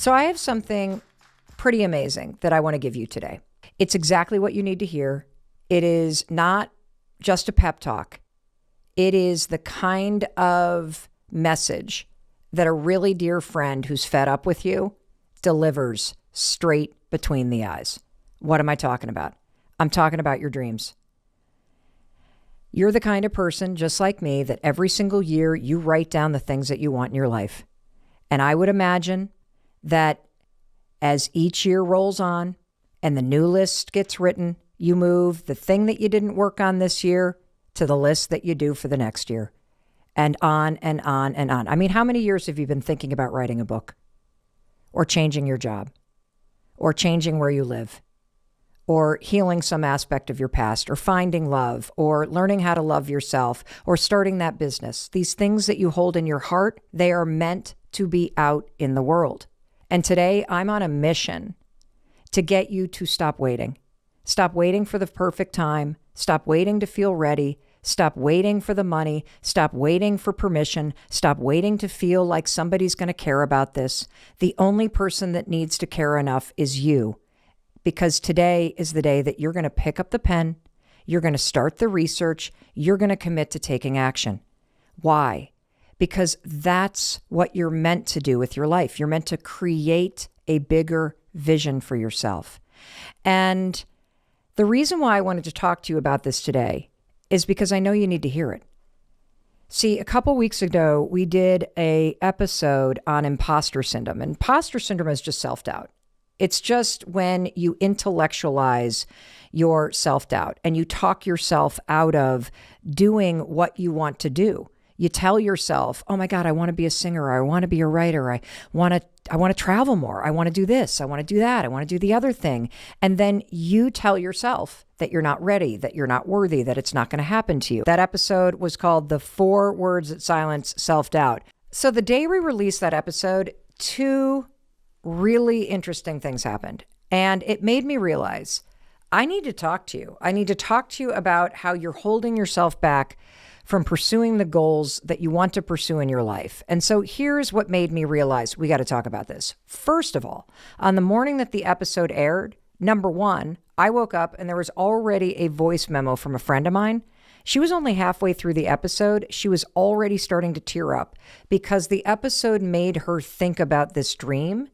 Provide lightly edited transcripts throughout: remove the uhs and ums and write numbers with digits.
So I have something pretty amazing that I want to give you today. It's exactly what you need to hear. It is not just a pep talk. It is the kind of message that a really dear friend who's fed up with you delivers straight between the eyes. What am I talking about? I'm talking about your dreams. You're the kind of person, just like me, that every single year you write down the things that you want in your life. And I would imagine that as each year rolls on and the new list gets written, you move the thing that you didn't work on this year to the list that you do for the next year. And on and on and on. I mean, how many years have you been thinking about writing a book? Or changing your job? Or changing where you live? Or healing some aspect of your past? Or finding love? Or learning how to love yourself? Or starting that business? These things that you hold in your heart, they are meant to be out in the world. And today I'm on a mission to get you to stop waiting. Stop waiting for the perfect time. Stop waiting to feel ready. Stop waiting for the money. Stop waiting for permission. Stop waiting to feel like somebody's going to care about this. The only person that needs to care enough is you. Because today is the day that you're going to pick up the pen. You're going to start the research. You're going to commit to taking action. Why? Because that's what you're meant to do with your life. You're meant to create a bigger vision for yourself. And the reason why I wanted to talk to you about this today is because I know you need to hear it. See, a couple weeks ago, we did an episode on impostor syndrome. Impostor syndrome is just self-doubt. It's just when you intellectualize your self-doubt and you talk yourself out of doing what you want to do. You tell yourself, oh my God, I want to be a singer. I want to be a writer. I want to travel more. I want to do this. I want to do that. I want to do the other thing. And then you tell yourself that you're not ready, that you're not worthy, that it's not going to happen to you. That episode was called The 4 Words That Silence Self-Doubt. So the day we released that episode, 2 really interesting things happened. And it made me realize I need to talk to you. I need to talk to you about how you're holding yourself back from pursuing the goals that you want to pursue in your life. And so here's what made me realize we got to talk about this. First of all, on the morning that the episode aired, number 1, I woke up and there was already a voice memo from a friend of mine. She was only halfway through the episode. She was already starting to tear up because the episode made her think about this dream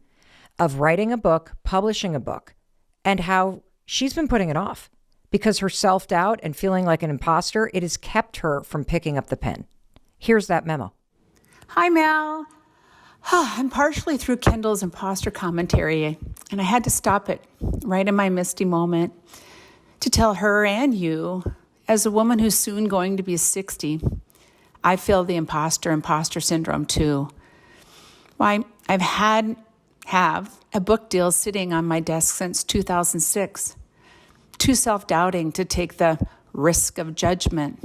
of writing a book, publishing a book, and how she's been putting it off. Because her self-doubt and feeling like an imposter, it has kept her from picking up the pen. Here's that memo. Hi, Mel. I'm partially through Kendall's imposter commentary, and I had to stop it right in my misty moment to tell her and you, as a woman who's soon going to be 60, I feel the imposter syndrome too. Why, have a book deal sitting on my desk since 2006. Too self-doubting to take the risk of judgment.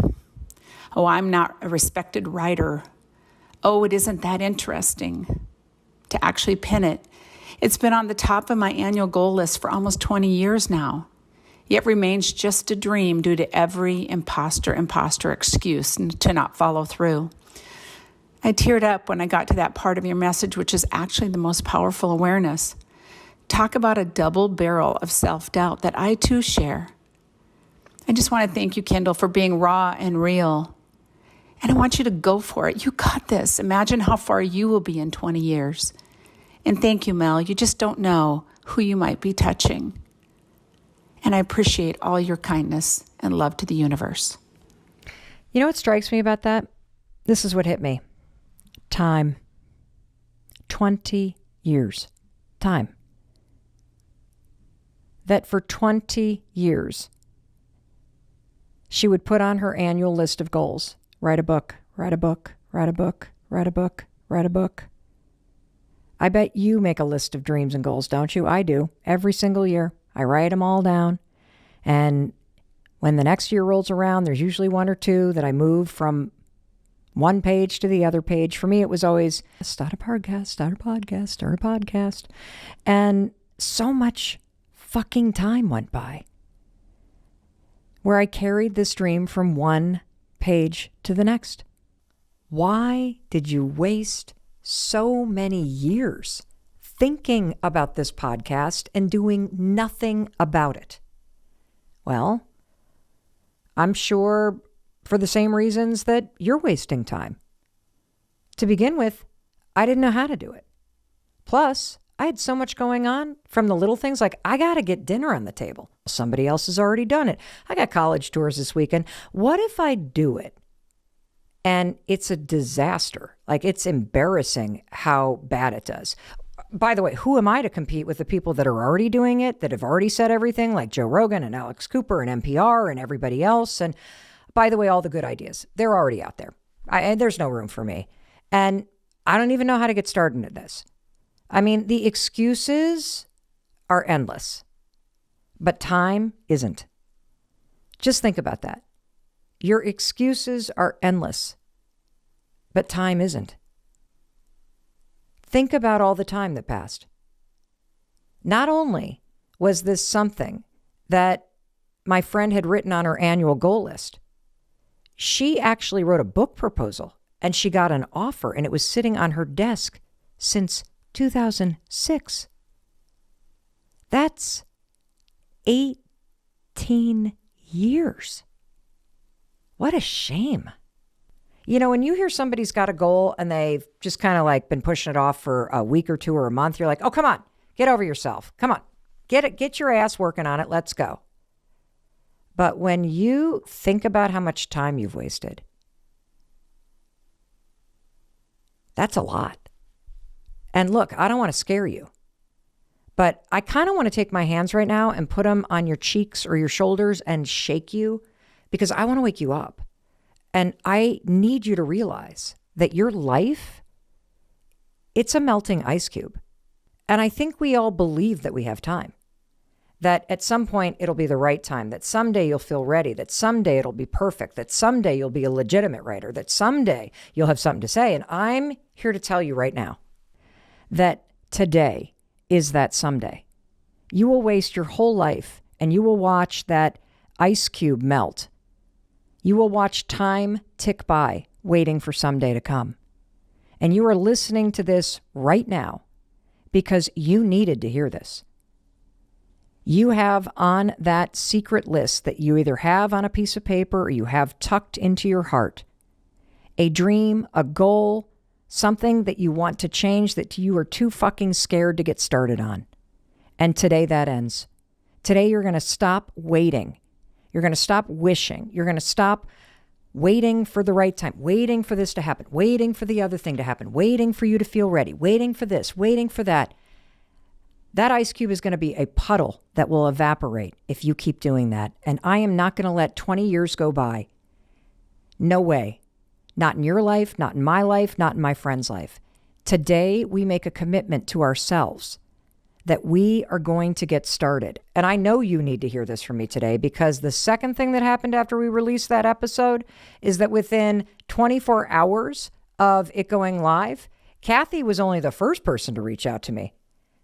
Oh, I'm not a respected writer. Oh, it isn't that interesting to actually pin it. It's been on the top of my annual goal list for almost 20 years now, yet remains just a dream due to every imposter excuse to not follow through. I teared up when I got to that part of your message, which is actually the most powerful awareness. Talk about a double barrel of self-doubt that I too share. I just want to thank you, Kendall, for being raw and real. And I want you to go for it. You got this. Imagine how far you will be in 20 years. And thank you, Mel. You just don't know who you might be touching. And I appreciate all your kindness and love to the universe. You know what strikes me about that? This is what hit me. Time. 20 years. Time. That for 20 years, she would put on her annual list of goals. Write a book, write a book, write a book, write a book, write a book. I bet you make a list of dreams and goals, don't you? I do. Every single year. I write them all down. And when the next year rolls around, there's usually 1 or 2 that I move from one page to the other page. For me, it was always start a podcast, start a podcast, start a podcast. And so much fucking time went by where I carried this dream from one page to the next. Why did you waste so many years thinking about this podcast and doing nothing about it? Well, I'm sure for the same reasons that you're wasting time. To begin with, I didn't know how to do it. Plus, I had so much going on, from the little things like I got to get dinner on the table. Somebody else has already done it. I got college tours this weekend. What if I do it and it's a disaster? Like, it's embarrassing how bad it does. By the way, who am I to compete with the people that are already doing it, that have already said everything, like Joe Rogan and Alex Cooper and NPR and everybody else? And by the way, all the good ideas, they're already out there. There's no room for me. And I don't even know how to get started into this. I mean, the excuses are endless, but time isn't. Just think about that. Your excuses are endless, but time isn't. Think about all the time that passed. Not only was this something that my friend had written on her annual goal list, she actually wrote a book proposal and she got an offer, and it was sitting on her desk since 2006. That's 18 years. What a shame. You know, when you hear somebody's got a goal and they've just kind of like been pushing it off for a week or two or a month, you're like, oh, come on, get over yourself. Come on, get your ass working on it. Let's go. But when you think about how much time you've wasted, that's a lot. And look, I don't want to scare you, but I kind of want to take my hands right now and put them on your cheeks or your shoulders and shake you, because I want to wake you up. And I need you to realize that your life, it's a melting ice cube. And I think we all believe that we have time, that at some point it'll be the right time, that someday you'll feel ready, that someday it'll be perfect, that someday you'll be a legitimate writer, that someday you'll have something to say. And I'm here to tell you right now that today is that someday. You will waste your whole life and you will watch that ice cube melt. You will watch time tick by, waiting for someday to come. And you are listening to this right now because you needed to hear this. You have on that secret list that you either have on a piece of paper or you have tucked into your heart a dream, a goal, something that you want to change that you are too fucking scared to get started on. And today that ends. Today you're going to stop waiting. You're going to stop wishing. You're going to stop waiting for the right time, waiting for this to happen, waiting for the other thing to happen, waiting for you to feel ready, waiting for this, waiting for that. That ice cube is going to be a puddle that will evaporate if you keep doing that. And I am not going to let 20 years go by. No way. Not in your life, not in my life, not in my friend's life. Today, we make a commitment to ourselves that we are going to get started. And I know you need to hear this from me today, because the second thing that happened after we released that episode is that within 24 hours of it going live, Kathy was only the first person to reach out to me.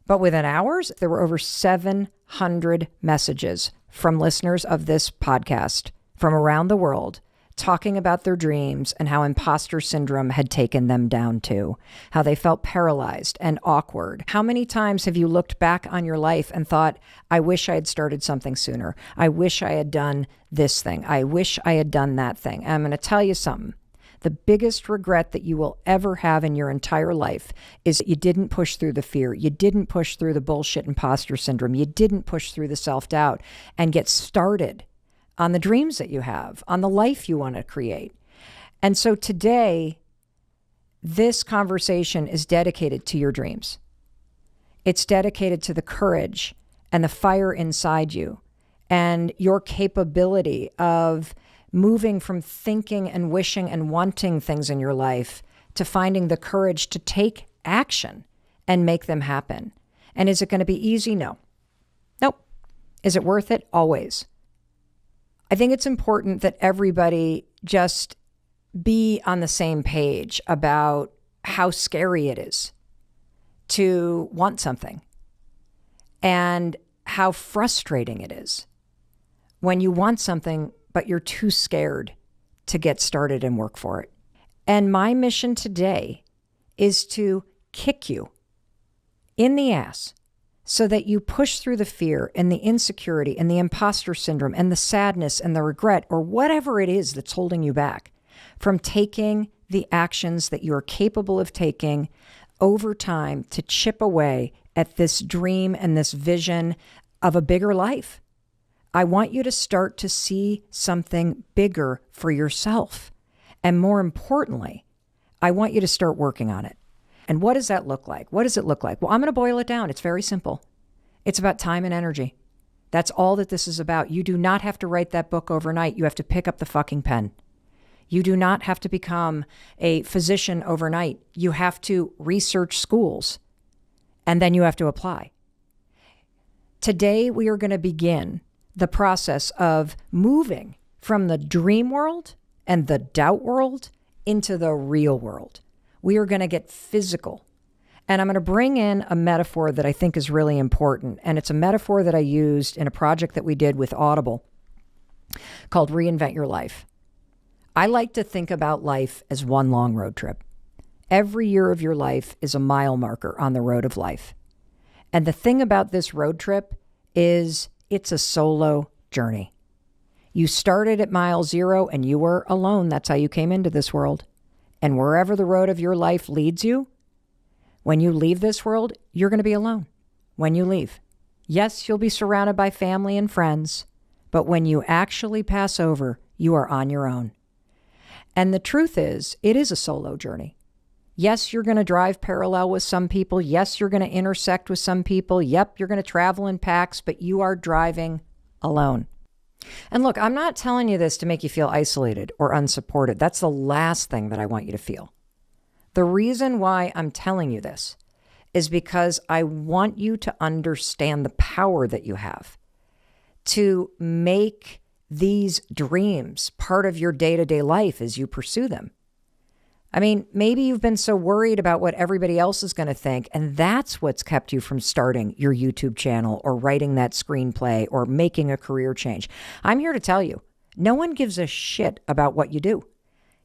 But within hours, there were over 700 messages from listeners of this podcast from around the world talking about their dreams and how imposter syndrome had taken them down too, how they felt paralyzed and awkward. How many times have you looked back on your life and thought, I wish I had started something sooner. I wish I had done this thing. I wish I had done that thing. And I'm going to tell you something. The biggest regret that you will ever have in your entire life is that you didn't push through the fear. You didn't push through the bullshit imposter syndrome. You didn't push through the self-doubt and get started on the dreams that you have, on the life you want to create. And so today, this conversation is dedicated to your dreams. It's dedicated to the courage and the fire inside you and your capability of moving from thinking and wishing and wanting things in your life to finding the courage to take action and make them happen. And is it going to be easy? No. Nope. Is it worth it? Always. I think it's important that everybody just be on the same page about how scary it is to want something and how frustrating it is when you want something, but you're too scared to get started and work for it. And my mission today is to kick you in the ass so that you push through the fear and the insecurity and the imposter syndrome and the sadness and the regret or whatever it is that's holding you back from taking the actions that you are capable of taking over time to chip away at this dream and this vision of a bigger life. I want you to start to see something bigger for yourself. And more importantly, I want you to start working on it. And what does that look like? What does it look like? Well, I'm going to boil it down. It's very simple. It's about time and energy. That's all that this is about. You do not have to write that book overnight. You have to pick up the fucking pen. You do not have to become a physician overnight. You have to research schools, and then you have to apply. Today, we are going to begin the process of moving from the dream world and the doubt world into the real world. We are going to get physical. And I'm going to bring in a metaphor that I think is really important. And it's a metaphor that I used in a project that we did with Audible called Reinvent Your Life. I like to think about life as one long road trip. Every year of your life is a mile marker on the road of life. And the thing about this road trip is it's a solo journey. You started at mile 0 and you were alone. That's how you came into this world. And wherever the road of your life leads you, when you leave this world, you're going to be alone when you leave. Yes, you'll be surrounded by family and friends, but when you actually pass over, you are on your own. And the truth is, it is a solo journey. Yes, you're going to drive parallel with some people. Yes, you're going to intersect with some people. Yep, you're going to travel in packs, but you are driving alone. And look, I'm not telling you this to make you feel isolated or unsupported. That's the last thing that I want you to feel. The reason why I'm telling you this is because I want you to understand the power that you have to make these dreams part of your day-to-day life as you pursue them. I mean, maybe you've been so worried about what everybody else is going to think, and that's what's kept you from starting your YouTube channel or writing that screenplay or making a career change. I'm here to tell you, no one gives a shit about what you do.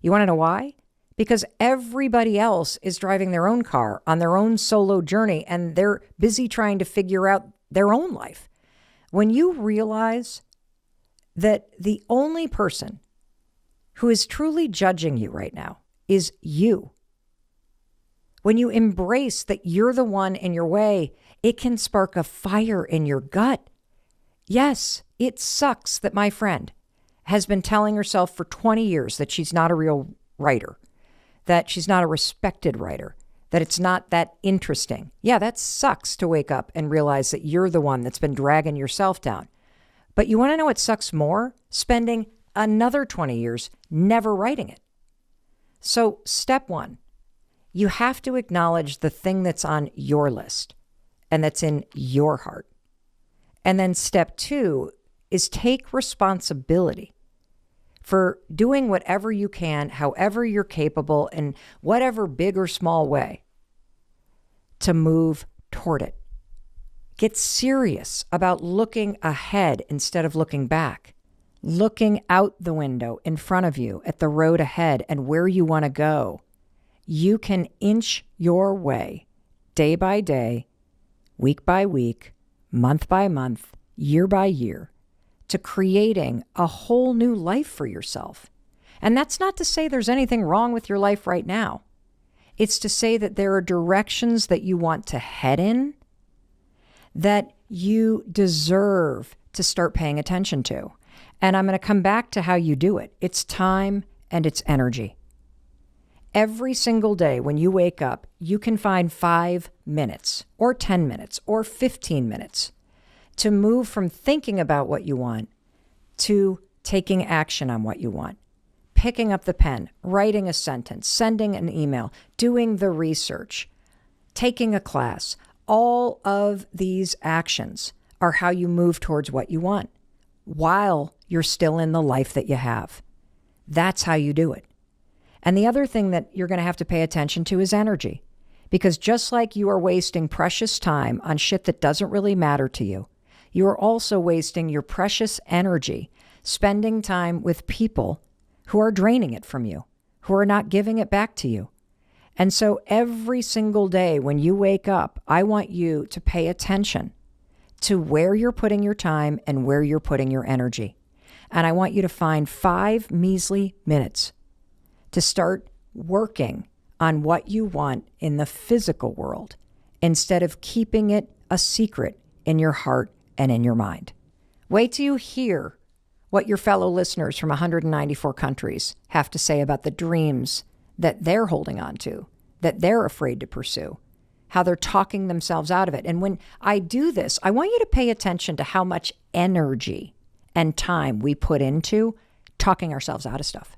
You want to know why? Because everybody else is driving their own car on their own solo journey, and they're busy trying to figure out their own life. When you realize that the only person who is truly judging you right now is you. When you embrace that you're the one in your way, it can spark a fire in your gut. Yes, it sucks that my friend has been telling herself for 20 years that she's not a real writer, that she's not a respected writer, that it's not that interesting. Yeah, that sucks to wake up and realize that you're the one that's been dragging yourself down. But you want to know what sucks more? Spending another 20 years never writing it. So step 1, you have to acknowledge the thing that's on your list and that's in your heart. And then step 2 is take responsibility for doing whatever you can, however you're capable, in whatever big or small way to move toward it. Get serious about looking ahead instead of looking back. Looking out the window in front of you at the road ahead and where you want to go. You can inch your way day by day, week by week, month by month, year by year to creating a whole new life for yourself. And that's not to say there's anything wrong with your life right now. It's to say that there are directions that you want to head in that you deserve to start paying attention to. And I'm going to come back to how you do it. It's time and it's energy. Every single day when you wake up, you can find 5 minutes or 10 minutes or 15 minutes to move from thinking about what you want to taking action on what you want. Picking up the pen, writing a sentence, sending an email, doing the research, taking a class. All of these actions are how you move towards what you want while you're still in the life that you have. That's how you do it. And the other thing that you're going to have to pay attention to is energy. Because just like you are wasting precious time on shit that doesn't really matter to you, you are also wasting your precious energy spending time with people who are draining it from you, who are not giving it back to you. And so every single day when you wake up, I want you to pay attention to where you're putting your time and where you're putting your energy. And I want you to find 5 measly minutes to start working on what you want in the physical world instead of keeping it a secret in your heart and in your mind. Wait till you hear what your fellow listeners from 194 countries have to say about the dreams that they're holding on to, that they're afraid to pursue, how they're talking themselves out of it. And when I do this, I want you to pay attention to how much energy and time we put into talking ourselves out of stuff.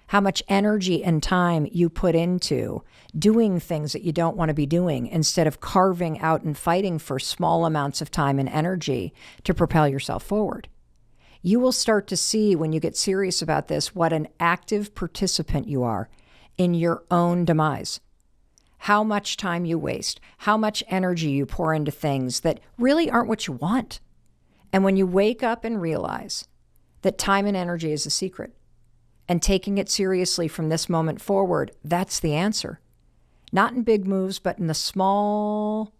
How much energy and time you put into doing things that you don't want to be doing instead of carving out and fighting for small amounts of time and energy to propel yourself forward. You will start to see when you get serious about this what an active participant you are in your own demise. How much time you waste, how much energy you pour into things that really aren't what you want. And when you wake up and realize that time and energy is a secret, and taking it seriously from this moment forward, that's the answer. Not in big moves, but in the small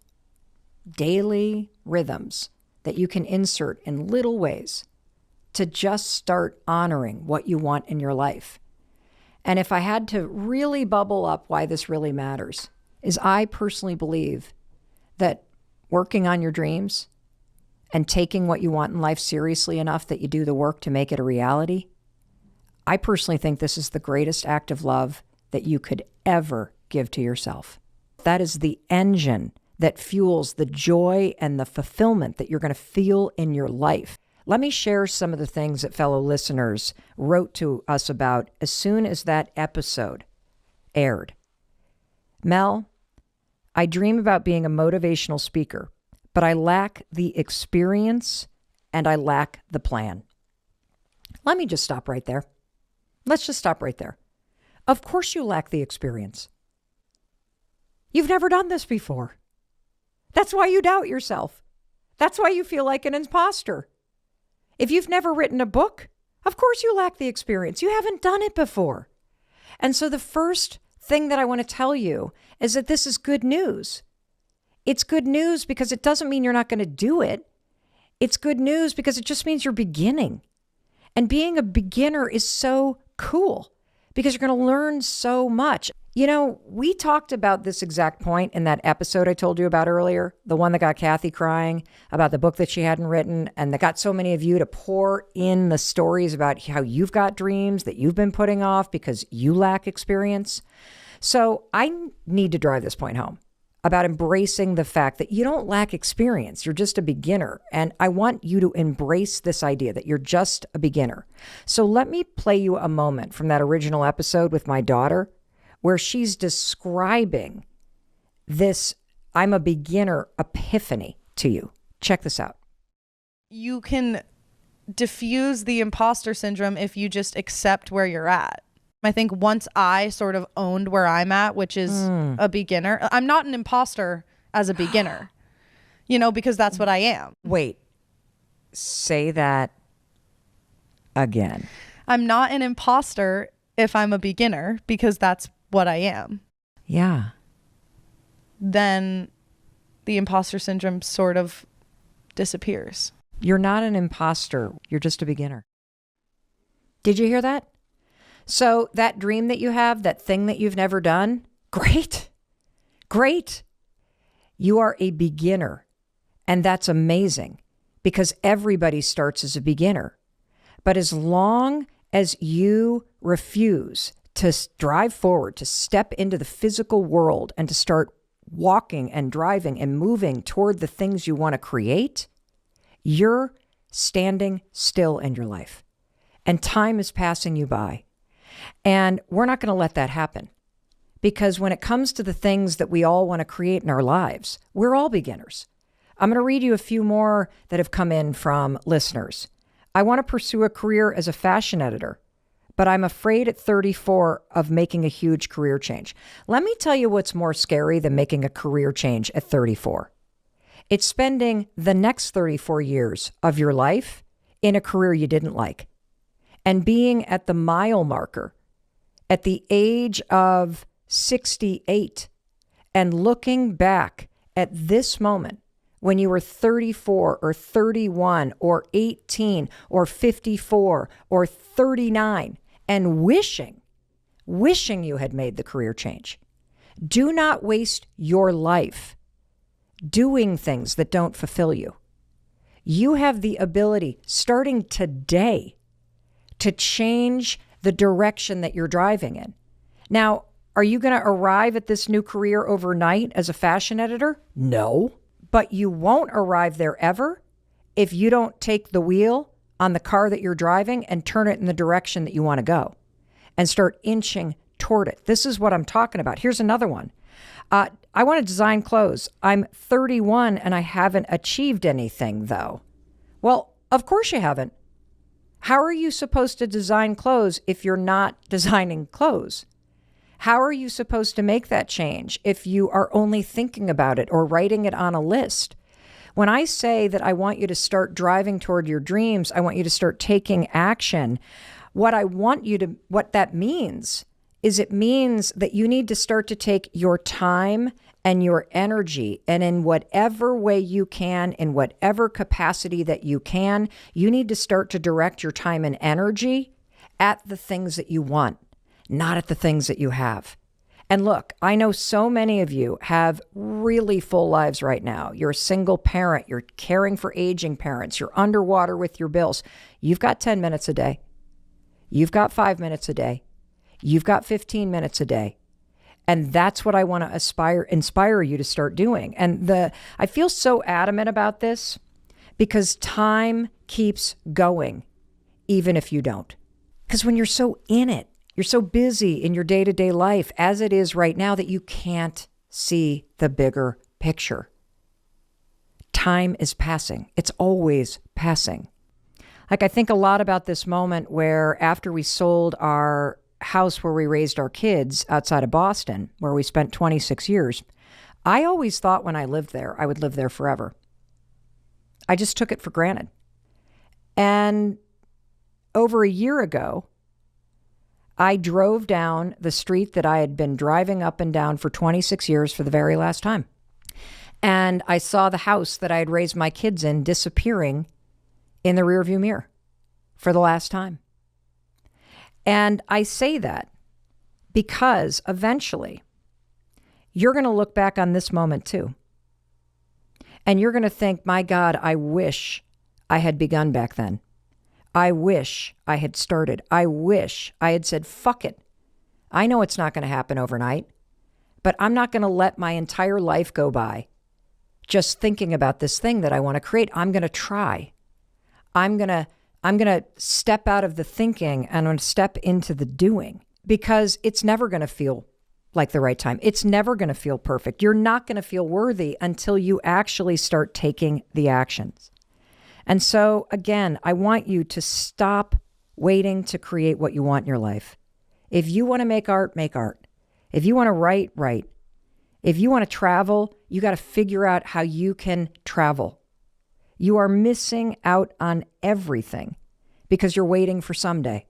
daily rhythms that you can insert in little ways to just start honoring what you want in your life. And if I had to really bubble up why this really matters, is I personally believe that working on your dreams and taking what you want in life seriously enough that you do the work to make it a reality, I personally think this is the greatest act of love that you could ever give to yourself. That is the engine that fuels the joy and the fulfillment that you're going to feel in your life. Let me share some of the things that fellow listeners wrote to us about as soon as that episode aired. Mel, I dream about being a motivational speaker, but I lack the experience and I lack the plan. Let me just stop right there. Let's just stop right there. Of course you lack the experience. You've never done this before. That's why you doubt yourself. That's why you feel like an imposter. If you've never written a book, of course you lack the experience. You haven't done it before. And so the first thing that I want to tell you is that this is good news. It's good news because it doesn't mean you're not going to do it. It's good news because it just means you're beginning. And being a beginner is so cool because you're going to learn so much. You know, we talked about this exact point in that episode I told you about earlier, the one that got Kathy crying about the book that she hadn't written, and that got so many of you to pour in the stories about how you've got dreams that you've been putting off because you lack experience. So I need to drive this point home about embracing the fact that you don't lack experience. You're just a beginner. And I want you to embrace this idea that you're just a beginner. So let me play you a moment from that original episode with my daughter where she's describing this I'm a beginner epiphany to you. Check this out. You can diffuse the imposter syndrome if you just accept where you're at. I think once I sort of owned where I'm at, which is a beginner, I'm not an imposter as a beginner, you know, because that's what I am. Wait, say that again. I'm not an imposter if I'm a beginner because that's what I am. Yeah. Then the imposter syndrome sort of disappears. You're not an imposter. You're just a beginner. Did you hear that? So that dream that you have, that thing that you've never done, great. Great. You are a beginner. And that's amazing because everybody starts as a beginner. But as long as you refuse to drive forward, to step into the physical world and to start walking and driving and moving toward the things you want to create, you're standing still in your life. And time is passing you by. And we're not going to let that happen because when it comes to the things that we all want to create in our lives, we're all beginners. I'm going to read you a few more that have come in from listeners. I want to pursue a career as a fashion editor, but I'm afraid at 34 of making a huge career change. Let me tell you what's more scary than making a career change at 34. It's spending the next 34 years of your life in a career you didn't like. And being at the mile marker, at the age of 68 and looking back at this moment when you were 34 or 31 or 18 or 54 or 39 and wishing you had made the career change. Do not waste your life doing things that don't fulfill you. You have the ability, starting today, to change the direction that you're driving in. Now, are you going to arrive at this new career overnight as a fashion editor? No. But you won't arrive there ever if you don't take the wheel on the car that you're driving and turn it in the direction that you want to go and start inching toward it. This is what I'm talking about. Here's another one. I want to design clothes. I'm 31 and I haven't achieved anything, though. Well, of course you haven't. How are you supposed to design clothes if you're not designing clothes? How are you supposed to make that change if you are only thinking about it or writing it on a list? When I say that I want you to start driving toward your dreams, I want you to start taking action. What that means is it means that you need to start to take your time and your energy, and in whatever way you can, in whatever capacity that you can, you need to start to direct your time and energy at the things that you want, not at the things that you have. And look, I know so many of you have really full lives right now. You're a single parent. You're caring for aging parents. You're underwater with your bills. You've got 10 minutes a day. You've got 5 minutes a day. You've got 15 minutes a day. And that's what I want to inspire you to start doing. And I feel so adamant about this because time keeps going, even if you don't. Because when you're so in it, you're so busy in your day-to-day life as it is right now that you can't see the bigger picture. Time is passing. It's always passing. Like, I think a lot about this moment where after we sold our house where we raised our kids outside of Boston, where we spent 26 years, I always thought when I lived there, I would live there forever. I just took it for granted. And over a year ago, I drove down the street that I had been driving up and down for 26 years for the very last time. And I saw the house that I had raised my kids in disappearing in the rearview mirror for the last time. And I say that because eventually you're going to look back on this moment too. And you're going to think, my God, I wish I had begun back then. I wish I had started. I wish I had said, fuck it. I know it's not going to happen overnight, but I'm not going to let my entire life go by just thinking about this thing that I want to create. I'm going to try. I'm going to step out of the thinking and I'm going to step into the doing, because it's never going to feel like the right time. It's never going to feel perfect. You're not going to feel worthy until you actually start taking the actions. And so, again, I want you to stop waiting to create what you want in your life. If you want to make art, make art. If you want to write, write. If you want to travel, you got to figure out how you can travel. You are missing out on everything because you're waiting for someday.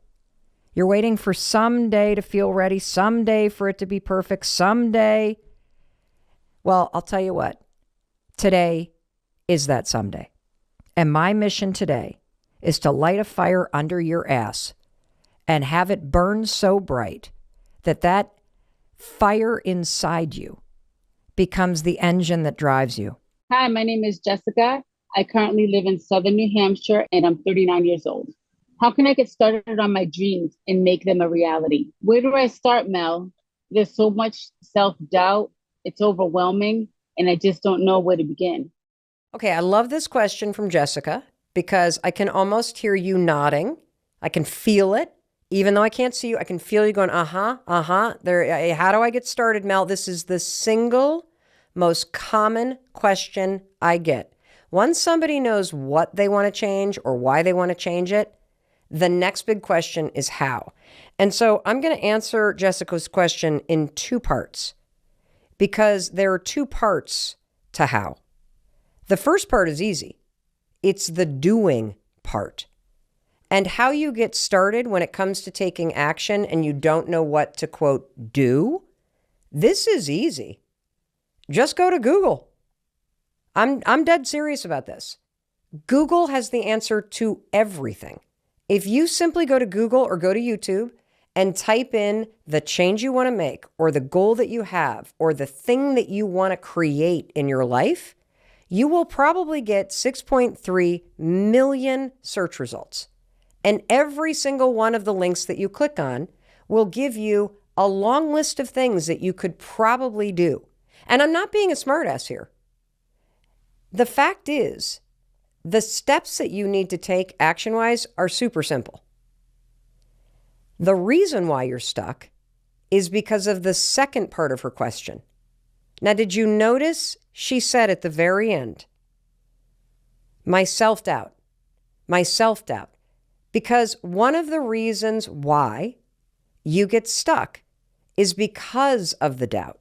You're waiting for someday to feel ready, someday for it to be perfect, someday. Well, I'll tell you what, today is that someday. And my mission today is to light a fire under your ass and have it burn so bright that that fire inside you becomes the engine that drives you. Hi, my name is Jessica. I currently live in Southern New Hampshire and I'm 39 years old. How can I get started on my dreams and make them a reality? Where do I start, Mel? There's so much self-doubt. It's overwhelming and I just don't know where to begin. Okay, I love this question from Jessica because I can almost hear you nodding. I can feel it. Even though I can't see you, I can feel you going, There. How do I get started, Mel? This is the single most common question I get. Once somebody knows what they want to change or why they want to change it, the next big question is how. And so I'm going to answer Jessica's question in two parts because there are two parts to how. The first part is easy. It's the doing part. And how you get started when it comes to taking action and you don't know what to, quote, do, This is easy. Just go to Google. I'm dead serious about this. Google has the answer to everything. If you simply go to Google or go to YouTube and type in the change you want to make or the goal that you have or the thing that you want to create in your life, you will probably get 6.3 million search results. And every single one of the links that you click on will give you a long list of things that you could probably do. And I'm not being a smartass here. The fact is, the steps that you need to take action-wise are super simple. The reason why you're stuck is because of the second part of her question. Now, did you notice she said at the very end, my self-doubt, my self-doubt? Because one of the reasons why you get stuck is because of the doubt.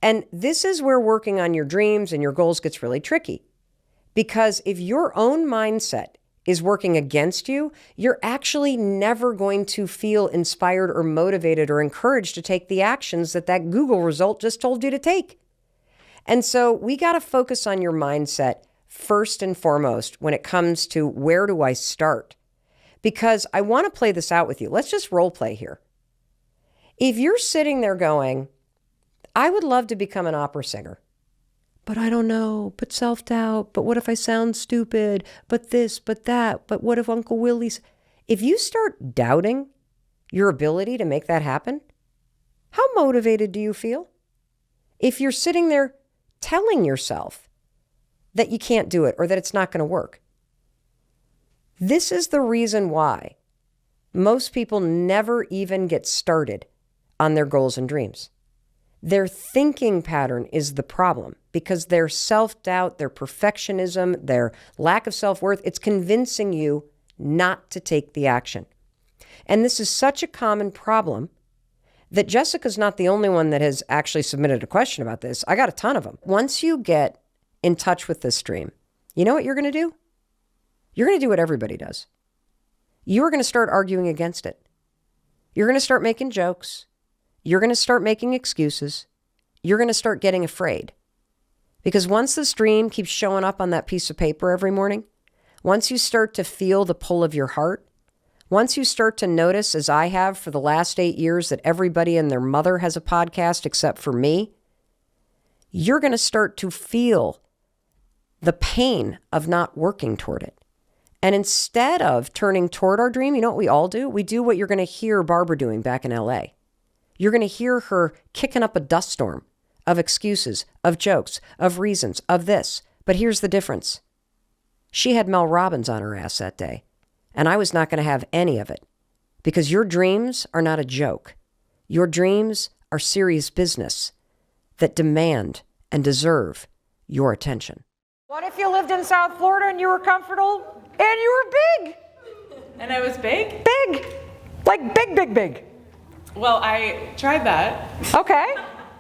And this is where working on your dreams and your goals gets really tricky. Because if your own mindset is working against you, you're actually never going to feel inspired or motivated or encouraged to take the actions that Google result just told you to take. And so we got to focus on your mindset first and foremost when it comes to where do I start? Because I want to play this out with you. Let's just role play here. If you're sitting there going, I would love to become an opera singer, but I don't know, but self-doubt, but what if I sound stupid, but this, but that, but what if Uncle Willie's... If you start doubting your ability to make that happen, how motivated do you feel? If you're sitting there telling yourself that you can't do it or that it's not going to work. This is the reason why most people never even get started on their goals and dreams. Their thinking pattern is the problem because their self-doubt, their perfectionism, their lack of self-worth, it's convincing you not to take the action. And this is such a common problem that Jessica's not the only one that has actually submitted a question about this. I got a ton of them. Once you get in touch with this dream, you know what you're going to do? You're going to do what everybody does. You're going to start arguing against it. You're going to start making jokes. You're going to start making excuses. You're going to start getting afraid. Because once this dream keeps showing up on that piece of paper every morning, once you start to feel the pull of your heart, once you start to notice, as I have for the last 8 years, that everybody and their mother has a podcast except for me, you're going to start to feel the pain of not working toward it. And instead of turning toward our dream, you know what we all do? We do what you're going to hear Barbara doing back in LA. You're going to hear her kicking up a dust storm of excuses, of jokes, of reasons, of this. But here's the difference. She had Mel Robbins on her ass that day, and I was not going to have any of it. Because your dreams are not a joke. Your dreams are serious business that demand and deserve your attention. What if you lived in South Florida and you were comfortable and you were big? And I was big? Big. Like big, big, big. Well, I tried that. Okay.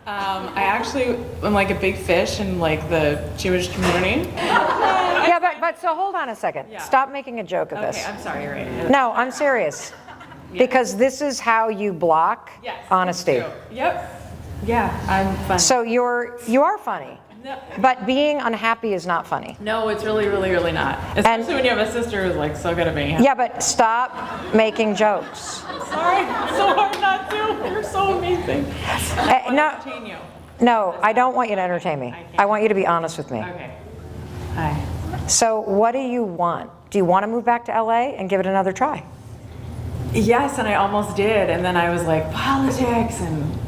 I actually am like a big fish in like the Jewish community. Yeah, but so hold on a second. Yeah. Stop making a joke of this. Okay, I'm sorry, you're right. No, I'm serious. Yeah. Because this is how you block honesty. Yep. Yeah, I'm funny. So you are funny. No. But being unhappy is not funny. No, it's really, really, really not. Especially when you have a sister who's like so good at being happy. Yeah, but stop making jokes. Sorry, it's so hard not to. You're so amazing. Entertain you. No, I don't want you to entertain me. I want you to be honest with me. Okay. Hi. So what do you want? Do you want to move back to LA and give it another try? Yes, and I almost did. And then I was like, politics and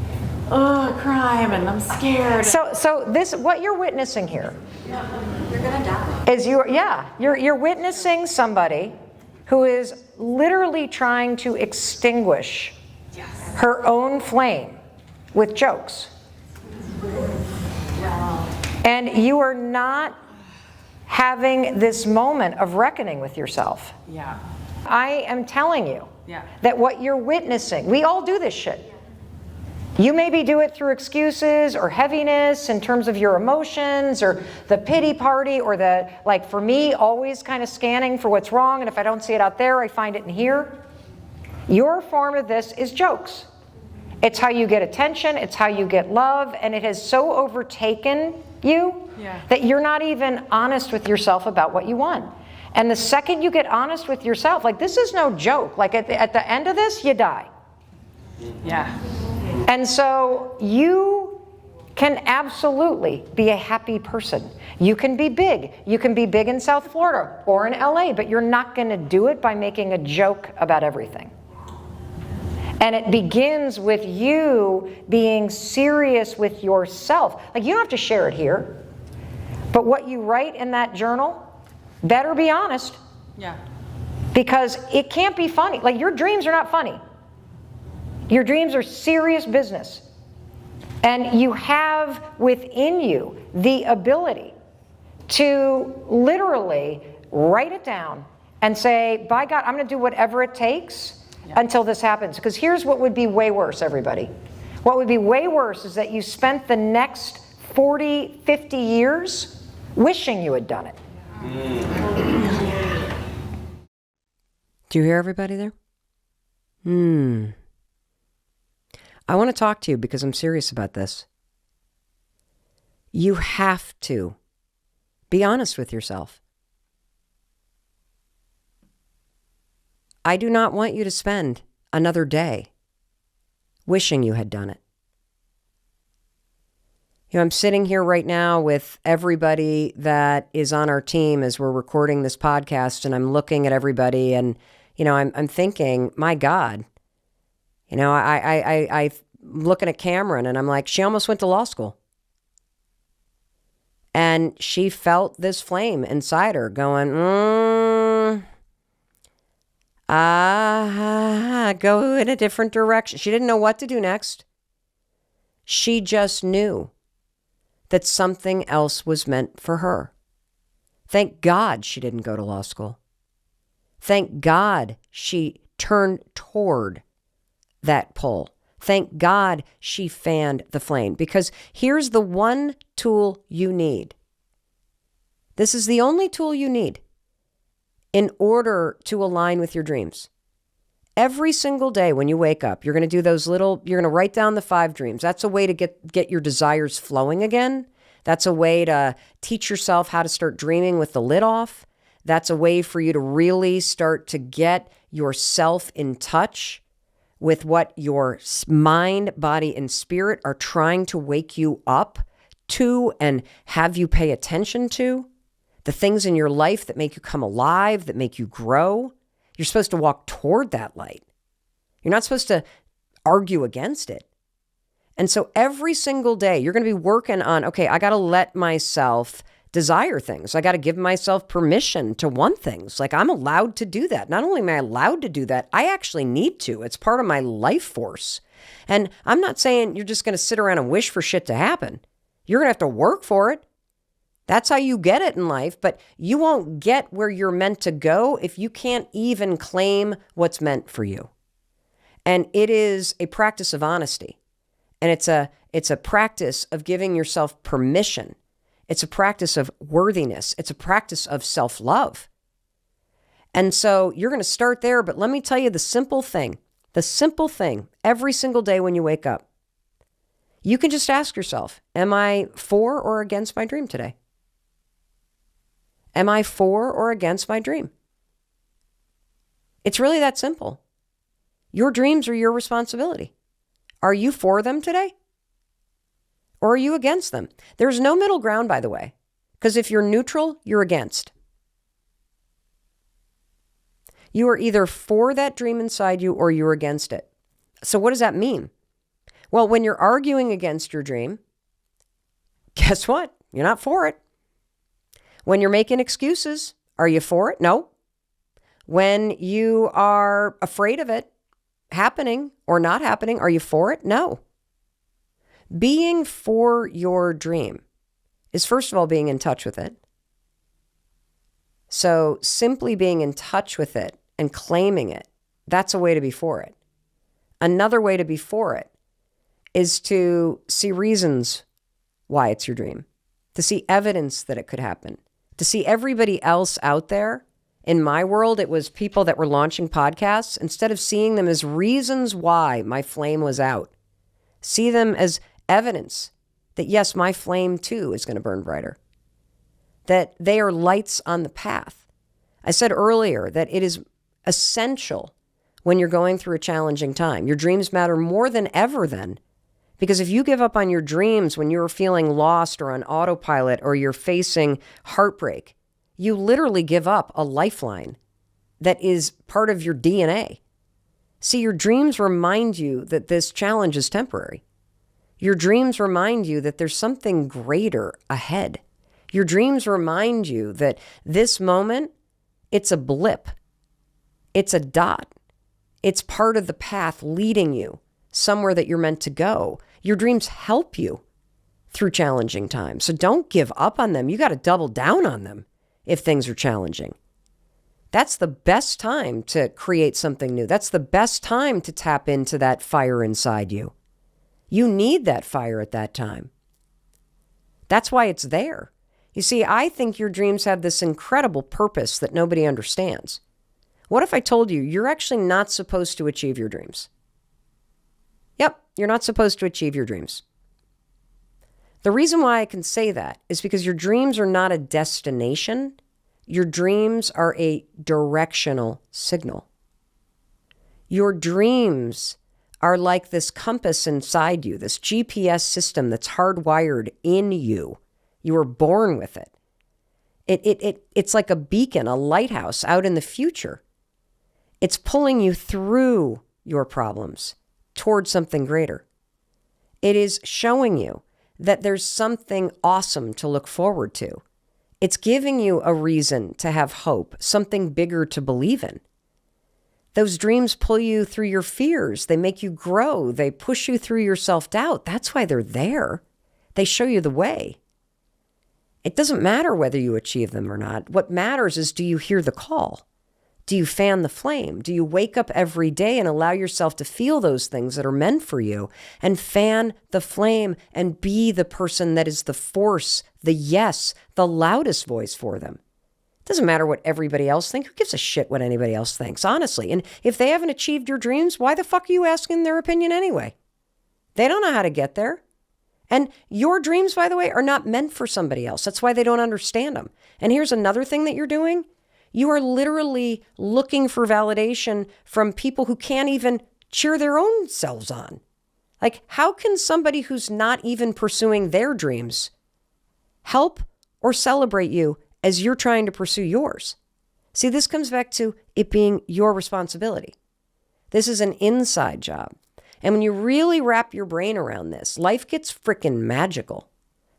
crime, and I'm scared. So this, what you're witnessing here, you're gonna die. Is you're witnessing somebody who is literally trying to extinguish her own flame with jokes. Wow. And you are not having this moment of reckoning with yourself. Yeah. I am telling you that what you're witnessing, we all do this shit. You maybe do it through excuses or heaviness in terms of your emotions or the pity party or the, like for me, always kind of scanning for what's wrong, and if I don't see it out there, I find it in here. Your form of this is jokes. It's how you get attention. It's how you get love. And it has so overtaken you that you're not even honest with yourself about what you want. And the second you get honest with yourself, like this is no joke. Like at the end of this, you die. Yeah. And so you can absolutely be a happy person. You can be big. You can be big in South Florida or in LA, but you're not going to do it by making a joke about everything. And it begins with you being serious with yourself. Like you don't have to share it here, but what you write in that journal better be honest. Yeah. Because it can't be funny. Like your dreams are not funny. Your dreams are serious business. And you have within you the ability to literally write it down and say, by God, I'm going to do whatever it takes until this happens. Because here's what would be way worse, everybody. What would be way worse is that you spent the next 40, 50 years wishing you had done it. Do you hear everybody there? I want to talk to you because I'm serious about this. You have to be honest with yourself. I do not want you to spend another day wishing you had done it. You know, I'm sitting here right now with everybody that is on our team as we're recording this podcast, and I'm looking at everybody and, you know, I'm thinking, my God, you know, I'm looking at Cameron and I'm like, she almost went to law school. And she felt this flame inside her going, go in a different direction. She didn't know what to do next. She just knew that something else was meant for her. Thank God she didn't go to law school. Thank God she turned toward that pull. Thank God she fanned the flame. Because here's the one tool you need. This is the only tool you need in order to align with your dreams. Every single day when you wake up, you're going to do those you're going to write down the 5 dreams. That's a way to get your desires flowing again. That's a way to teach yourself how to start dreaming with the lid off. That's a way for you to really start to get yourself in touch with what your mind, body, and spirit are trying to wake you up to and have you pay attention to. The things in your life that make you come alive, that make you grow. You're supposed to walk toward that light. You're not supposed to argue against it. And so every single day, you're going to be working on, okay, I got to let myself desire things. I got to give myself permission to want things. Like I'm allowed to do that. Not only am I allowed to do that, I actually need to. It's part of my life force. And I'm not saying you're just going to sit around and wish for shit to happen. You're going to have to work for it. That's how you get it in life, but you won't get where you're meant to go if you can't even claim what's meant for you. And it is a practice of honesty. And it's a practice of giving yourself permission. It's a practice of worthiness. It's a practice of self-love. And so you're going to start there, but let me tell you the simple thing every single day when you wake up. You can just ask yourself, am I for or against my dream today? Am I for or against my dream? It's really that simple. Your dreams are your responsibility. Are you for them today? Or are you against them? There's no middle ground, by the way, because if you're neutral, you're against. You are either for that dream inside you or you're against it. So what does that mean? Well, when you're arguing against your dream, guess what? You're not for it. When you're making excuses, are you for it? No. When you are afraid of it happening or not happening, are you for it? No. Being for your dream is, first of all, being in touch with it. So simply being in touch with it and claiming it, that's a way to be for it. Another way to be for it is to see reasons why it's your dream, to see evidence that it could happen, to see everybody else out there. In my world, it was people that were launching podcasts. Instead of seeing them as reasons why my flame was out, See them as evidence that, yes, my flame too is going to burn brighter. That they are lights on the path. I said earlier that it is essential when you're going through a challenging time. Your dreams matter more than ever then. Because if you give up on your dreams when you're feeling lost or on autopilot or you're facing heartbreak, you literally give up a lifeline that is part of your DNA. See, your dreams remind you that this challenge is temporary. Your dreams remind you that there's something greater ahead. Your dreams remind you that this moment, it's a blip. It's a dot. It's part of the path leading you somewhere that you're meant to go. Your dreams help you through challenging times. So don't give up on them. You got to double down on them if things are challenging. That's the best time to create something new. That's the best time to tap into that fire inside you. You need that fire at that time. That's why it's there. You see, I think your dreams have this incredible purpose that nobody understands. What if I told you you're actually not supposed to achieve your dreams? Yep, you're not supposed to achieve your dreams. The reason why I can say that is because your dreams are not a destination. Your dreams are a directional signal. Your dreams are like this compass inside you, this GPS system that's hardwired in you. You were born with it. It's like a beacon, a lighthouse out in the future. It's pulling you through your problems towards something greater. It is showing you that there's something awesome to look forward to. It's giving you a reason to have hope, something bigger to believe in. Those dreams pull you through your fears. They make you grow. They push you through your self-doubt. That's why they're there. They show you the way. It doesn't matter whether you achieve them or not. What matters is, do you hear the call? Do you fan the flame? Do you wake up every day and allow yourself to feel those things that are meant for you and fan the flame and be the person that is the force, the yes, the loudest voice for them? It doesn't matter what everybody else thinks. Who gives a shit what anybody else thinks, honestly? And if they haven't achieved your dreams, why the fuck are you asking their opinion anyway? They don't know how to get there. And your dreams, by the way, are not meant for somebody else. That's why they don't understand them. And here's another thing that you're doing. You are literally looking for validation from people who can't even cheer their own selves on. Like, how can somebody who's not even pursuing their dreams help or celebrate you as you're trying to pursue yours? See, this comes back to it being your responsibility. This is an inside job. And when you really wrap your brain around this, life gets freaking magical.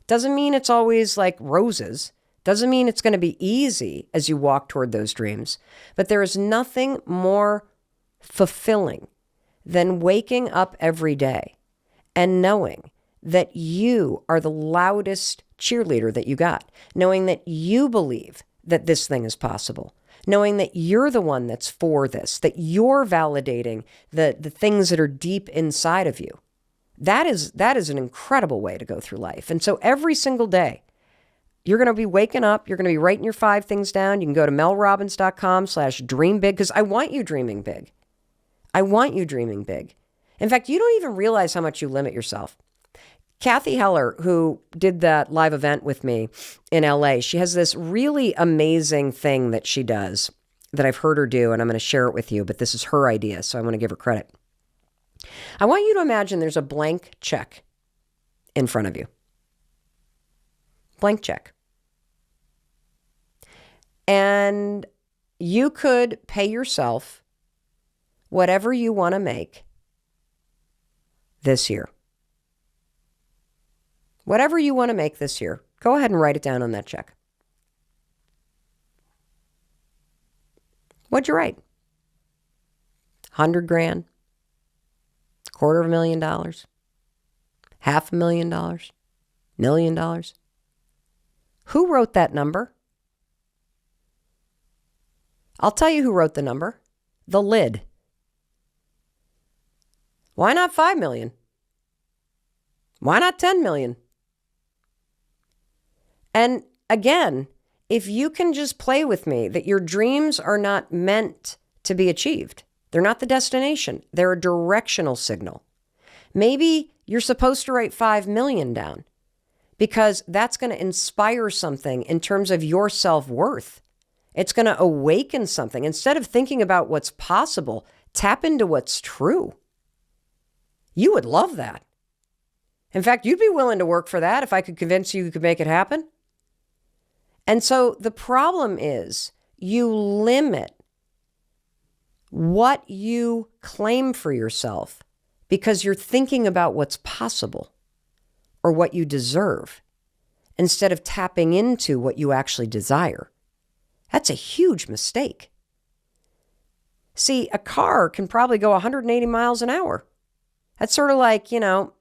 Doesn't mean it's always like roses. Doesn't mean it's going to be easy as you walk toward those dreams. But there is nothing more fulfilling than waking up every day and knowing that you are the loudest cheerleader that you got. Knowing that you believe that this thing is possible. Knowing that you're the one that's for this, that you're validating the things that are deep inside of you. That is an incredible way to go through life. And so every single day, you're going to be waking up. You're going to be writing your 5 things down. You can go to melrobbins.com/dream big because I want you dreaming big. I want you dreaming big. In fact, you don't even realize how much you limit yourself. Kathy Heller, who did that live event with me in LA, she has this really amazing thing that she does that I've heard her do, and I'm going to share it with you, but this is her idea, so I want to give her credit. I want you to imagine there's a blank check in front of you. Blank check. And you could pay yourself whatever you want to make this year. Whatever you want to make this year, go ahead and write it down on that check. What'd you write? $100,000, $250,000, $500,000, $1 million. Who wrote that number? I'll tell you who wrote the number. The lid. Why not 5 million? Why not 10 million? And again, if you can just play with me that your dreams are not meant to be achieved. They're not the destination. They're a directional signal. Maybe you're supposed to write 5 million down because that's going to inspire something in terms of your self-worth. It's going to awaken something. Instead of thinking about what's possible, tap into what's true. You would love that. In fact, you'd be willing to work for that if I could convince you could make it happen. And so the problem is you limit what you claim for yourself because you're thinking about what's possible or what you deserve instead of tapping into what you actually desire. That's a huge mistake. See, a car can probably go 180 miles an hour. That's sort of like, I'm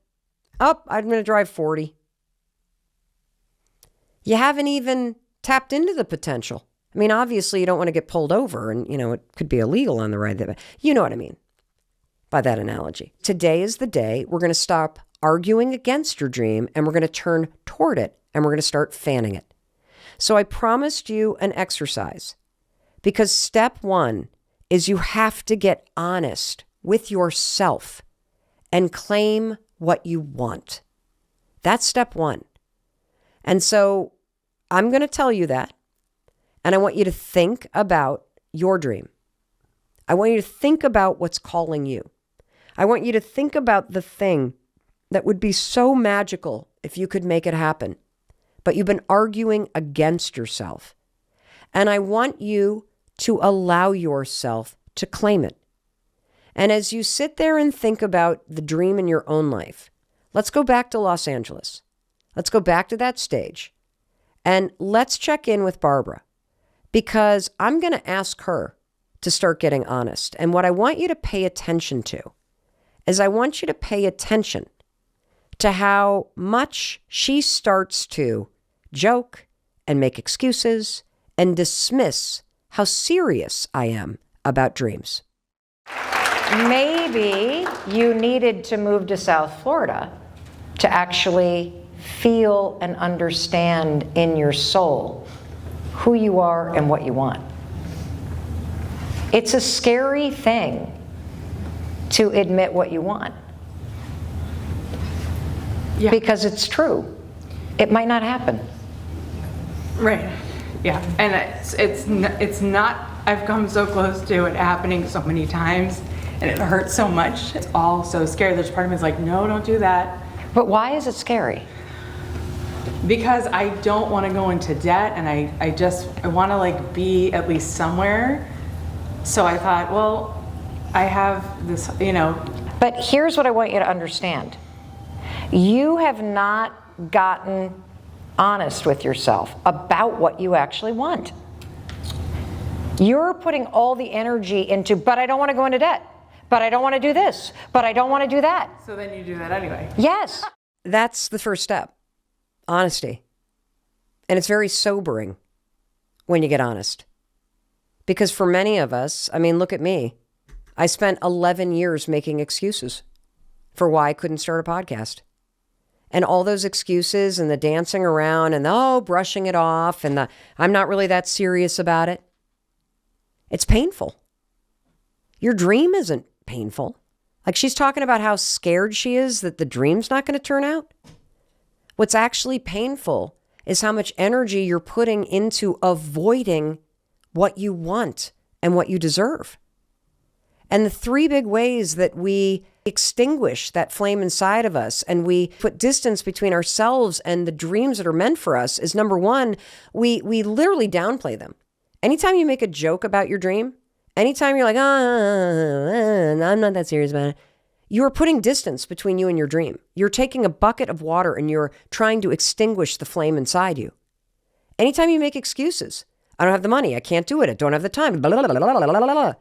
going to drive 40. You haven't even tapped into the potential. I mean, obviously you don't want to get pulled over and, it could be illegal on the ride. You know what I mean by that analogy. Today is the day we're going to stop arguing against your dream and we're going to turn toward it and we're going to start fanning it. So I promised you an exercise because step 1 is you have to get honest with yourself and claim what you want. That's step 1. And so I'm going to tell you that. And I want you to think about your dream. I want you to think about what's calling you. I want you to think about the thing that would be so magical if you could make it happen. But you've been arguing against yourself. And I want you to allow yourself to claim it. And as you sit there and think about the dream in your own life, let's go back to Los Angeles. Let's go back to that stage. And let's check in with Barbara because I'm going to ask her to start getting honest. And what I want you to pay attention to is I want you to pay attention to how much she starts to joke and make excuses and dismiss how serious I am about dreams. Maybe you needed to move to South Florida to actually feel and understand in your soul who you are and what you want. It's a scary thing to admit what you want. Yeah. Because it's true. It might not happen. Right. Yeah. And it's not, I've come so close to it happening so many times and it hurts so much. It's all so scary. There's part of me that's like, no, don't do that. But why is it scary? Because I don't want to go into debt and I want to be at least somewhere. So I thought, well, I have this, But here's what I want you to understand. You have not gotten honest with yourself about what you actually want. You're putting all the energy into, but I don't want to go into debt. But I don't want to do this. But I don't want to do that. So then you do that anyway. Yes. That's the first step. Honesty. And it's very sobering when you get honest. Because for many of us, look at me. I spent 11 years making excuses for why I couldn't start a podcast. And all those excuses and the dancing around and the brushing it off and the I'm not really that serious about it. It's painful. Your dream isn't painful. She's talking about how scared she is that the dream's not going to turn out. What's actually painful is how much energy you're putting into avoiding what you want and what you deserve. And the 3 big ways that we extinguish that flame inside of us and we put distance between ourselves and the dreams that are meant for us is number 1, we literally downplay them. Anytime you make a joke about your dream, anytime you're like, I'm not that serious about it, you're putting distance between you and your dream. You're taking a bucket of water and you're trying to extinguish the flame inside you. Anytime you make excuses, I don't have the money, I can't do it, I don't have the time, blah, blah, blah, blah, blah, blah, blah.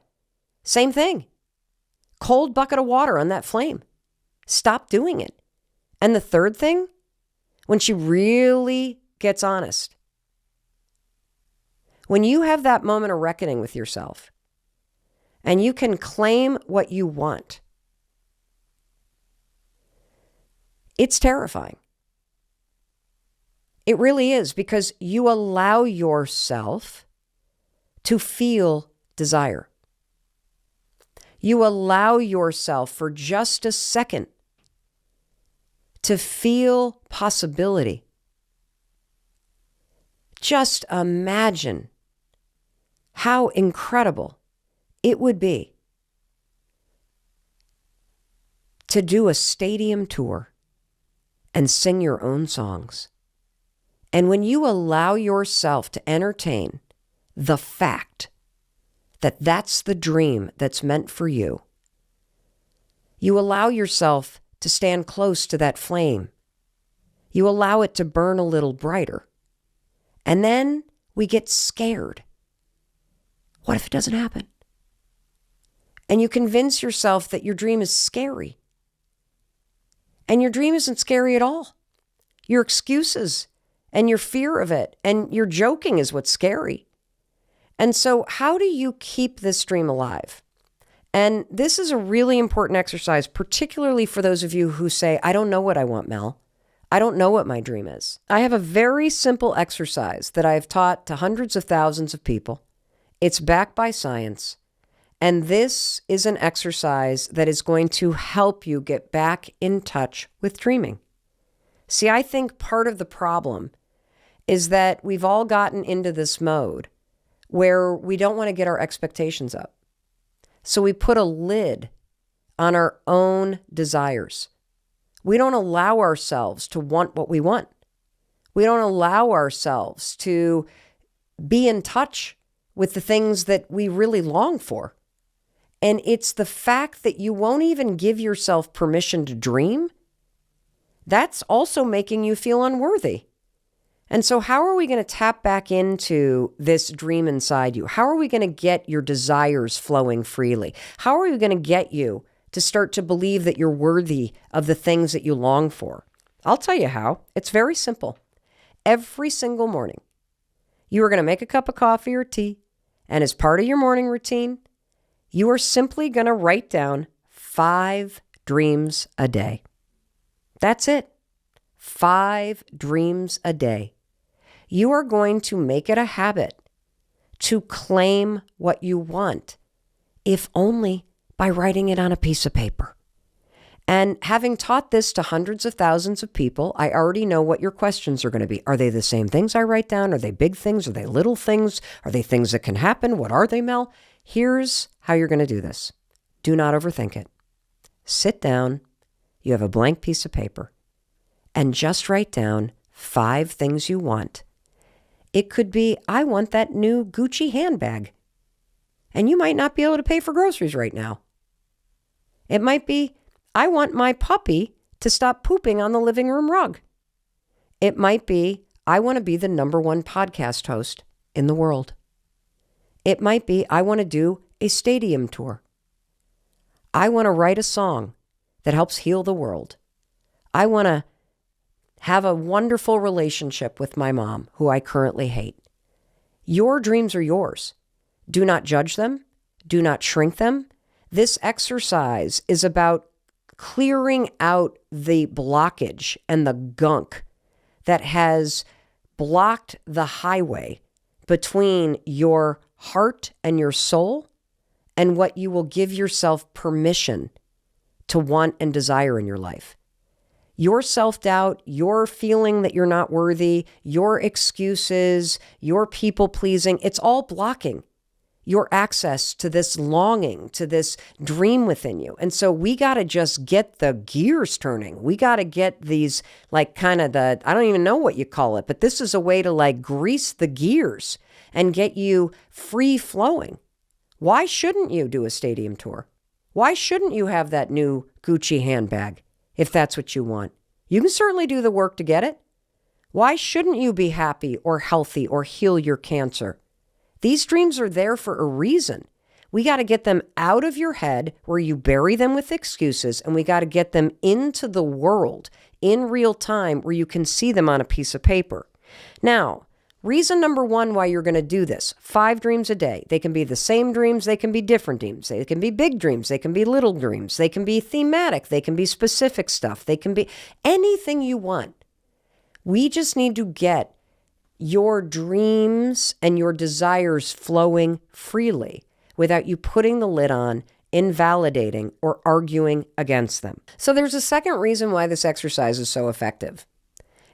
Same thing. Cold bucket of water on that flame. Stop doing it. And the third thing, when she really gets honest, when you have that moment of reckoning with yourself and you can claim what you want, it's terrifying. It really is, because you allow yourself to feel desire. You allow yourself for just a second to feel possibility. Just imagine how incredible it would be to do a stadium tour and sing your own songs. And when you allow yourself to entertain the fact that that's the dream that's meant for you, you allow yourself to stand close to that flame. You allow it to burn a little brighter. And then we get scared. What if it doesn't happen? And you convince yourself that your dream is scary. And your dream isn't scary at all. Your excuses and your fear of it and your joking is what's scary. And so how do you keep this dream alive? And this is a really important exercise, particularly for those of you who say, I don't know what I want, Mel. I don't know what my dream is. I have a very simple exercise that I've taught to hundreds of thousands of people. It's backed by science. And this is an exercise that is going to help you get back in touch with dreaming. See, I think part of the problem is that we've all gotten into this mode where we don't want to get our expectations up. So we put a lid on our own desires. We don't allow ourselves to want what we want. We don't allow ourselves to be in touch with the things that we really long for. And it's the fact that you won't even give yourself permission to dream. That's also making you feel unworthy. And so how are we going to tap back into this dream inside you? How are we going to get your desires flowing freely? How are we going to get you to start to believe that you're worthy of the things that you long for? I'll tell you how. It's very simple. Every single morning, you are going to make a cup of coffee or tea, and as part of your morning routine, you are simply going to write down 5 dreams a day. That's it. 5 dreams a day. You are going to make it a habit to claim what you want, if only by writing it on a piece of paper. And having taught this to hundreds of thousands of people, I already know what your questions are going to be. Are they the same things I write down? Are they big things? Are they little things? Are they things that can happen? What are they, Mel? Here's how you're going to do this. Do not overthink it. Sit down. You have a blank piece of paper. And just write down 5 things you want. It could be, I want that new Gucci handbag. And you might not be able to pay for groceries right now. It might be, I want my puppy to stop pooping on the living room rug. It might be, I want to be the #1 podcast host in the world. It might be, I want to do a stadium tour. I want to write a song that helps heal the world. I want to have a wonderful relationship with my mom, who I currently hate. Your dreams are yours. Do not judge them. Do not shrink them. This exercise is about clearing out the blockage and the gunk that has blocked the highway between your heart and your soul and what you will give yourself permission to want and desire in your life. Your self-doubt, your feeling that you're not worthy, your excuses, your people-pleasing, it's all blocking your access to this longing, to this dream within you. And so we got to just get the gears turning. We got to get these I don't even know what you call it, but this is a way to grease the gears and get you free flowing. Why shouldn't you do a stadium tour? Why shouldn't you have that new Gucci handbag if that's what you want? You can certainly do the work to get it. Why shouldn't you be happy or healthy or heal your cancer? These dreams are there for a reason. We got to get them out of your head where you bury them with excuses, and we got to get them into the world in real time where you can see them on a piece of paper. Now, reason number 1 why you're going to do this, 5 dreams a day. They can be the same dreams. They can be different dreams. They can be big dreams. They can be little dreams. They can be thematic. They can be specific stuff. They can be anything you want. We just need to get your dreams and your desires flowing freely without you putting the lid on invalidating, or arguing against them. So there's a second reason why this exercise is so effective.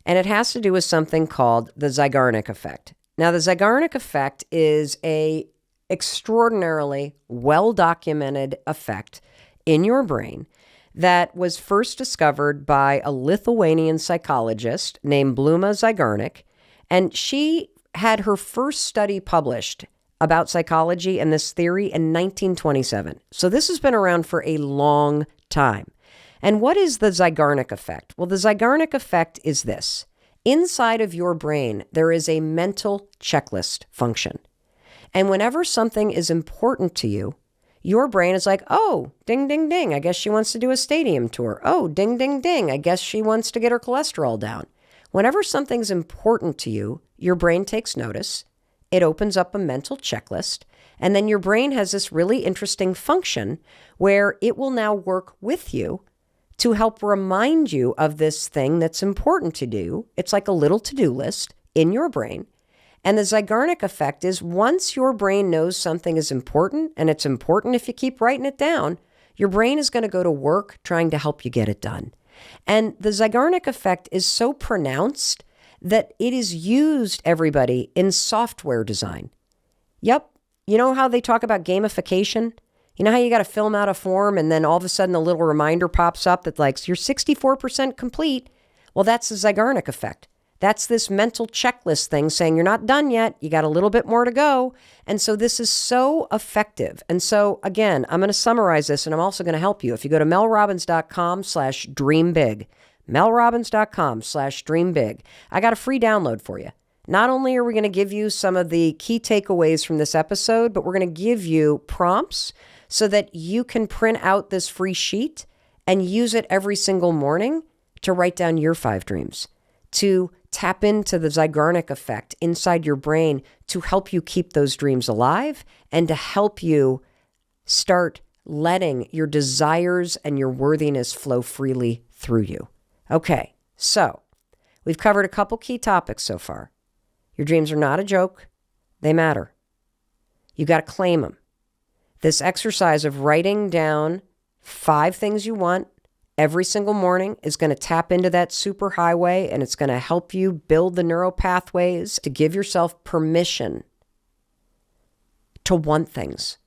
And it has to do with something called the Zeigarnik effect. Now, the Zeigarnik effect is a extraordinarily well-documented effect in your brain that was first discovered by a Lithuanian psychologist named Bluma Zeigarnik. And she had her first study published about psychology and this theory in 1927. So this has been around for a long time. And what is the Zeigarnik effect? Well, the Zeigarnik effect is this. Inside of your brain, there is a mental checklist function. And whenever something is important to you, your brain is like, oh, ding, ding, ding. I guess she wants to do a stadium tour. Oh, ding, ding, ding. I guess she wants to get her cholesterol down. Whenever something's important to you, your brain takes notice. It opens up a mental checklist. And then your brain has this really interesting function where it will now work with you to help remind you of this thing that's important to do. It's like a little to-do list in your brain. And the Zeigarnik effect is once your brain knows something is important, and it's important if you keep writing it down, your brain is going to go to work trying to help you get it done. And the Zeigarnik effect is so pronounced that it is used, everybody, in software design. Yep. You know how they talk about gamification? You know how you got to fill out a form and then all of a sudden a little reminder pops up that like, you're 64% complete. Well, that's the Zeigarnik effect. That's this mental checklist thing saying you're not done yet. You got a little bit more to go. And so this is so effective. And so again, I'm going to summarize this and I'm also going to help you. If you go to melrobbins.com/dreambig, melrobbins.com/dreambig, I got a free download for you. Not only are we going to give you some of the key takeaways from this episode, but we're going to give you prompts so that you can print out this free sheet and use it every single morning to write down your 5 dreams, to tap into the Zeigarnik effect inside your brain to help you keep those dreams alive and to help you start letting your desires and your worthiness flow freely through you. Okay, so we've covered a couple key topics so far. Your dreams are not a joke. They matter. You got to claim them. This exercise of writing down 5 things you want every single morning is going to tap into that superhighway, and it's going to help you build the neural pathways to give yourself permission to want things.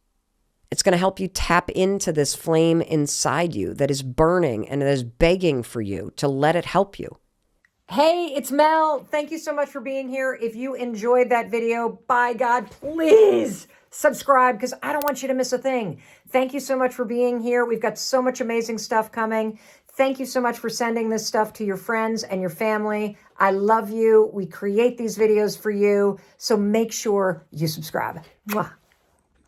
It's going to help you tap into this flame inside you that is burning and that is begging for you to let it help you. Hey, it's Mel. Thank you so much for being here. If you enjoyed that video, by God, please subscribe because I don't want you to miss a thing. Thank you so much for being here. We've got so much amazing stuff coming. Thank you so much for sending this stuff to your friends and your family. I love you. We create these videos for you. So make sure you subscribe. Mwah.